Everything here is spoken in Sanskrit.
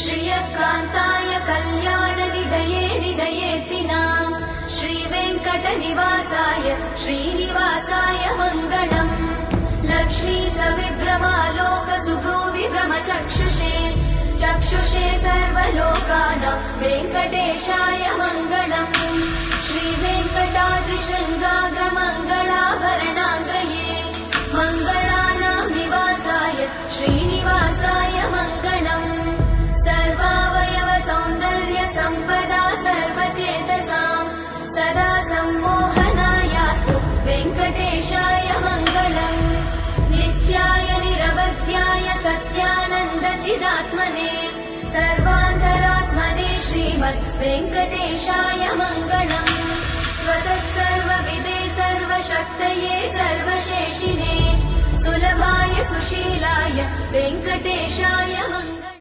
श्रियकान्ताय कल्याणनिधये निधयेतिनाम् श्रीवेङ्कटनिवासाय श्रीनिवासाय मङ्गलम् लक्ष्मी सविभ्रमालोकसुभ्रूविभ्रमचक्षुषे चक्षुषे सर्वलोकानां वेङ्कटेशाय मङ्गलम् श्रीवेङ्कटाद्रिशृङ्गाग्रमङ्गलाभरणाङ्गये मङ्गलानां निवासाय श्रीनिवासाय मङ्गलम् सर्वावयव सौन्दर्य सम्पदा सर्वचेतसाम् सदा सम्मोहनायास्तु वेङ्कटेशाय मङ्गलम् नित्याय निरवध्याय सत्यानन्दचिदात्मने सर्वान्तरात्मने श्रीमद् वेङ्कटेशाय मङ्गलम् स्वतः सर्वविदे सर्वशक्तये सर्वशेषिने सुलभाय सुशीलाय वेङ्कटेशाय मङ्गलम्।